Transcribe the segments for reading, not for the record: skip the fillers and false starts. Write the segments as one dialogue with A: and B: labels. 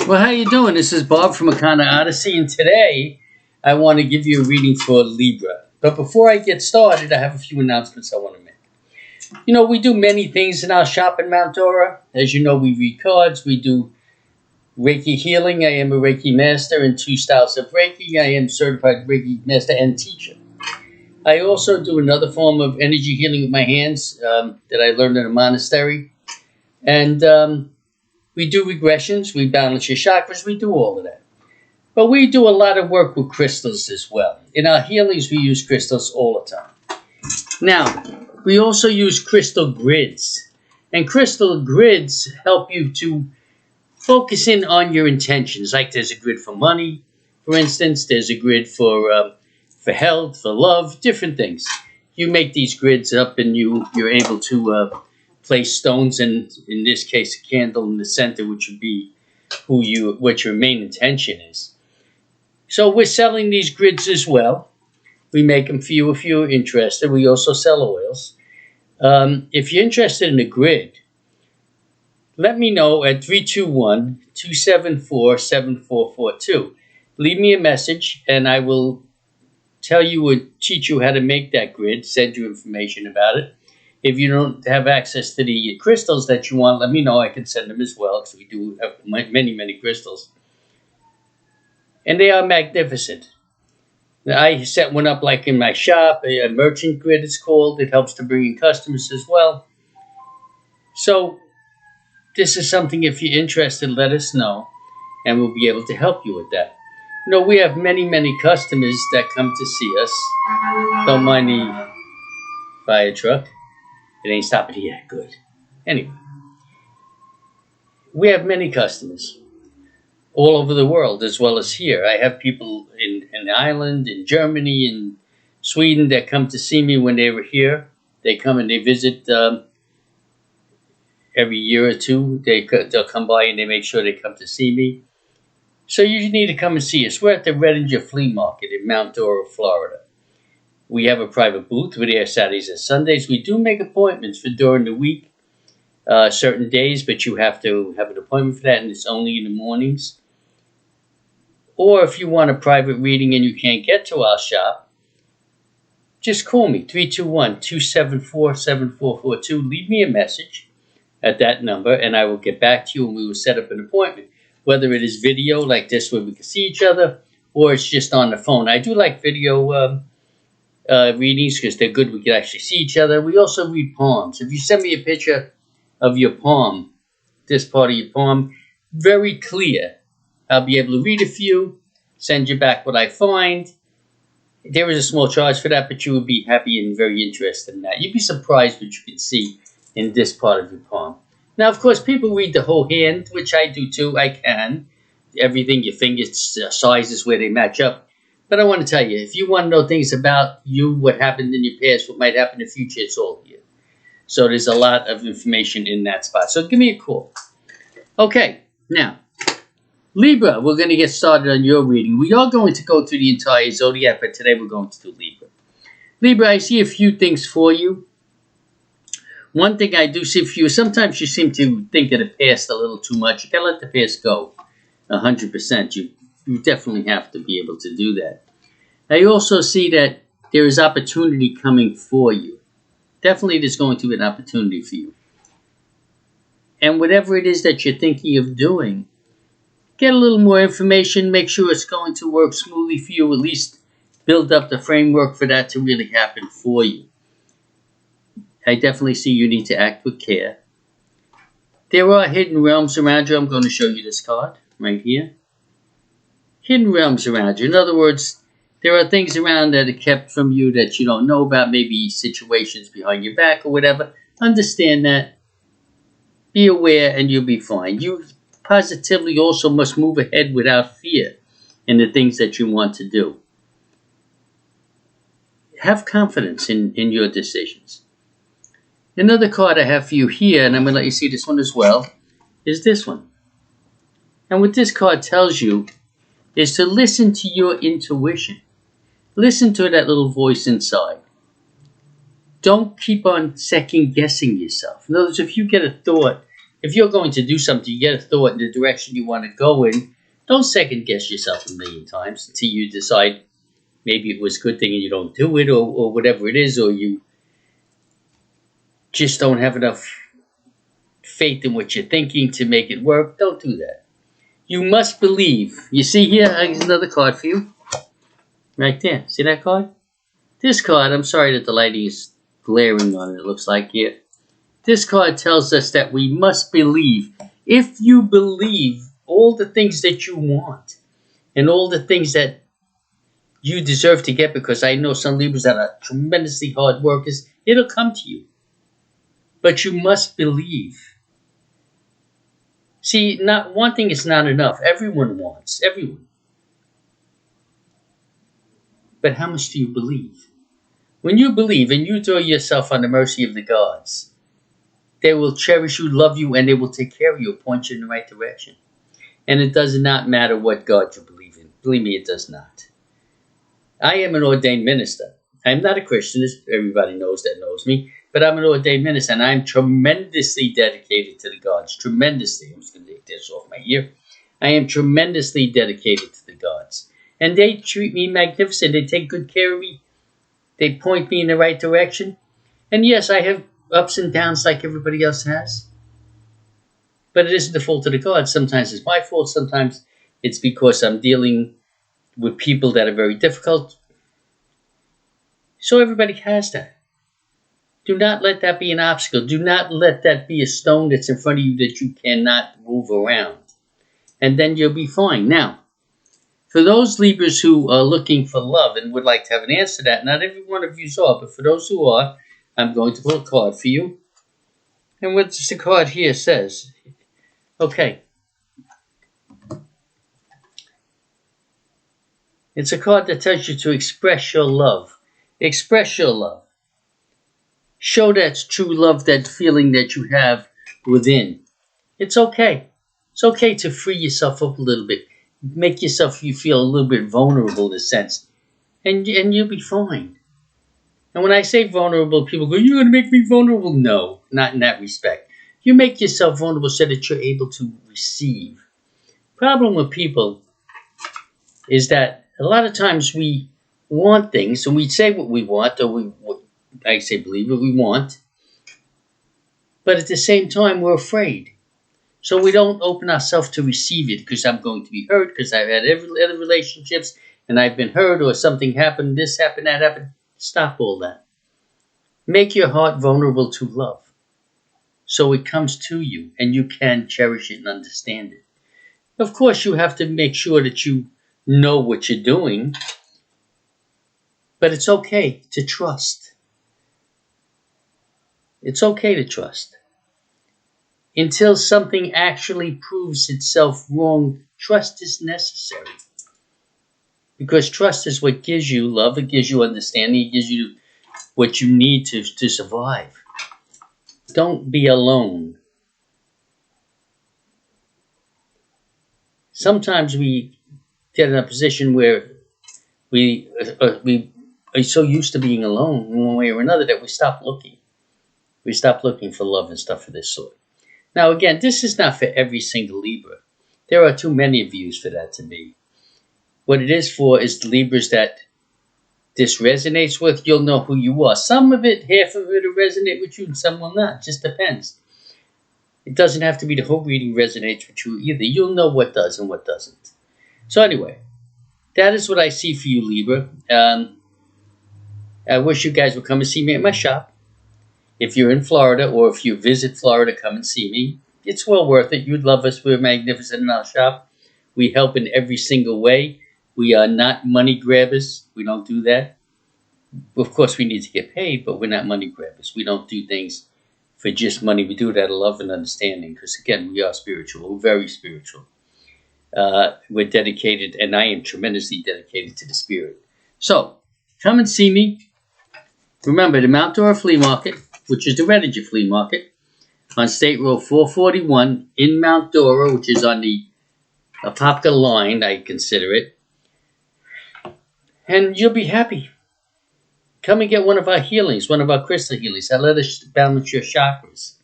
A: Well, how you doing? This is Bob from Akana Odyssey, and today I want to give you a reading for Libra. But before I get started, I have a few announcements I want to make. You know, we do many things in our shop in Mount Dora. As you know, we read cards, we do Reiki healing. I am a Reiki master in 2 styles of Reiki. I am certified Reiki master and teacher. I also do another form of energy healing with my hands that I learned in a monastery. And we do regressions, we balance your chakras, we do all of that. But we do a lot of work with crystals as well. In our healings, we use crystals all the time. Now, we also use crystal grids. And crystal grids help you to focus in on your intentions. Like there's a grid for money, for instance. There's a grid for health, for love, different things. You make these grids up and you're able to place stones, and in this case, a candle in the center, which would be what your main intention is. So we're selling these grids as well. We make them for you if you're interested. We also sell oils. If you're interested in a grid, let me know at 321-274-7442. Leave me a message, and I will teach you how to make that grid, send you information about it. If you don't have access to the crystals that you want, let me know. I can send them as well, because we do have many, many crystals. And they are magnificent. I set one up like in my shop, a merchant grid it's called. It helps to bring in customers as well. So this is something, if you're interested, let us know, and we'll be able to help you with that. You know, we have many, many customers that come to see us. Don't mind the fire truck. It ain't stopping here. Good. Anyway, we have many customers all over the world as well as here. I have people in Ireland, in Germany, in Sweden that come to see me when they were here. They come and they visit every year or two. They'll come by and they make sure they come to see me. So you need to come and see us. We're at the Redinger Flea Market in Mount Dora, Florida. We have a private booth. We're there Saturdays and Sundays. We do make appointments for during the week, certain days, but you have to have an appointment for that, and it's only in the mornings. Or if you want a private reading and you can't get to our shop, just call me, 321-274-7442. Leave me a message at that number, and I will get back to you, and we will set up an appointment. Whether it is video like this where we can see each other, or it's just on the phone. I do like video readings because they're good. We can actually see each other. We also read palms. If you send me a picture of your palm, this part of your palm, very clear, I'll be able to read a few, send you back what I find. There is a small charge for that, but you would be happy and very interested in that. You'd be surprised what you can see in this part of your palm. Now, of course, people read the whole hand, which I do too. I can. Everything, your fingers, sizes, where they match up. But I want to tell you, if you want to know things about you, what happened in your past, what might happen in the future, it's all here. So there's a lot of information in that spot. So give me a call. Okay, now, Libra, we're going to get started on your reading. We are going to go through the entire zodiac, but today we're going to do Libra. Libra, I see a few things for you. One thing I do see for you, sometimes you seem to think of the past a little too much. You got to let the past go 100%. You definitely have to be able to do that. I also see that there is opportunity coming for you. Definitely there's going to be an opportunity for you. And whatever it is that you're thinking of doing, get a little more information, make sure it's going to work smoothly for you, at least build up the framework for that to really happen for you. I definitely see you need to act with care. There are hidden realms around you. I'm going to show you this card right here. Hidden realms around you. In other words, there are things around that are kept from you that you don't know about, maybe situations behind your back or whatever. Understand that. Be aware and you'll be fine. You positively also must move ahead without fear in the things that you want to do. Have confidence in your decisions. Another card I have for you here, and I'm going to let you see this one as well, is this one. And what this card tells you is to listen to your intuition. Listen to that little voice inside. Don't keep on second guessing yourself. In other words, if you get a thought if you're going to do something, you get a thought in the direction you want to go in, don't second guess yourself a million times until you decide maybe it was a good thing and you don't do it, or whatever it is, or you just don't have enough faith in what you're thinking to make it work. Don't do that. You must believe. You see here, here's another card for you. Right there. See that card? This card, I'm sorry that the lighting is glaring on it, it looks like here. This card tells us that we must believe. If you believe all the things that you want and all the things that you deserve to get, because I know some Libras that are tremendously hard workers, it'll come to you. But you must believe. See, not wanting is not enough. Everyone wants. Everyone. But how much do you believe? When you believe and you throw yourself on the mercy of the gods, they will cherish you, love you, and they will take care of you, point you in the right direction. And it does not matter what God you believe in. Believe me, it does not. I am an ordained minister. I'm not a Christian, as everybody knows that knows me, but I'm an ordained minister, and I'm tremendously dedicated to the gods. Tremendously. I'm just going to take this off my ear. I am tremendously dedicated to the gods. And they treat me magnificent. They take good care of me. They point me in the right direction. And yes, I have ups and downs like everybody else has. But it isn't the fault of the gods. Sometimes it's my fault. Sometimes it's because I'm dealing with people that are very difficult. So everybody has that. Do not let that be an obstacle. Do not let that be a stone that's in front of you that you cannot move around. And then you'll be fine. Now, for those Libras who are looking for love and would like to have an answer to that, not every one of you are, but for those who are, I'm going to pull a card for you. And what the card here says, okay. It's a card that tells you to express your love. Express your love. Show that true love, that feeling that you have within. It's okay. It's okay to free yourself up a little bit. Make yourself you feel a little bit vulnerable in a sense. And you'll be fine. And when I say vulnerable, people go, you're going to make me vulnerable? No, not in that respect. You make yourself vulnerable so that you're able to receive. Problem with people is that a lot of times we want things, and we say what we want, or believe what we want, but at the same time we're afraid. So we don't open ourselves to receive it because I'm going to be hurt, because I've had other relationships and I've been hurt, or something happened, this happened, that happened. Stop all that. Make your heart vulnerable to love so it comes to you and you can cherish it and understand it. Of course, you have to make sure that you know what you're doing, but it's okay to trust. It's okay to trust. Until something actually proves itself wrong, trust is necessary. Because trust is what gives you love, it gives you understanding, it gives you what you need to survive. Don't be alone. Sometimes we get in a position where we are so used to being alone in one way or another that we stop looking. We stop looking for love and stuff of this sort. Now, again, this is not for every single Libra. There are too many views for that to be. What it is for is the Libras that this resonates with. You'll know who you are. Some of it, half of it will resonate with you, and some will not. Just depends. It doesn't have to be the whole reading resonates with you either. You'll know what does and what doesn't. So anyway, that is what I see for you, Libra. I wish you guys would come and see me at my shop. If you're in Florida, or if you visit Florida, come and see me. It's well worth it. You'd love us. We're magnificent in our shop. We help in every single way. We are not money grabbers. We don't do that. Of course, we need to get paid, but we're not money grabbers. We don't do things for just money. We do it out of love and understanding, because, again, we are spiritual. We're very spiritual. We're dedicated, and I am tremendously dedicated to the spirit. So, come and see me. Remember, the Mount Dora Flea Market, which is the Redinger Flea Market, on State Road 441 in Mount Dora, which is on the Apopka line, I consider it. And you'll be happy. Come and get one of our healings, one of our crystal healings. That let us balance your chakras.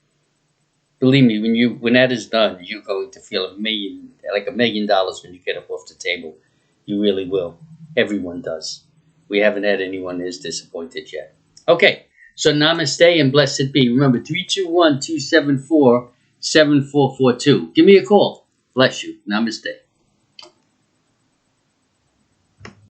A: Believe me, when that is done, you're going to feel like $1 million when you get up off the table. You really will. Everyone does. We haven't had anyone as disappointed yet. Okay, so namaste and blessed be. Remember, 321-274-7442. Give me a call. Bless you. Namaste.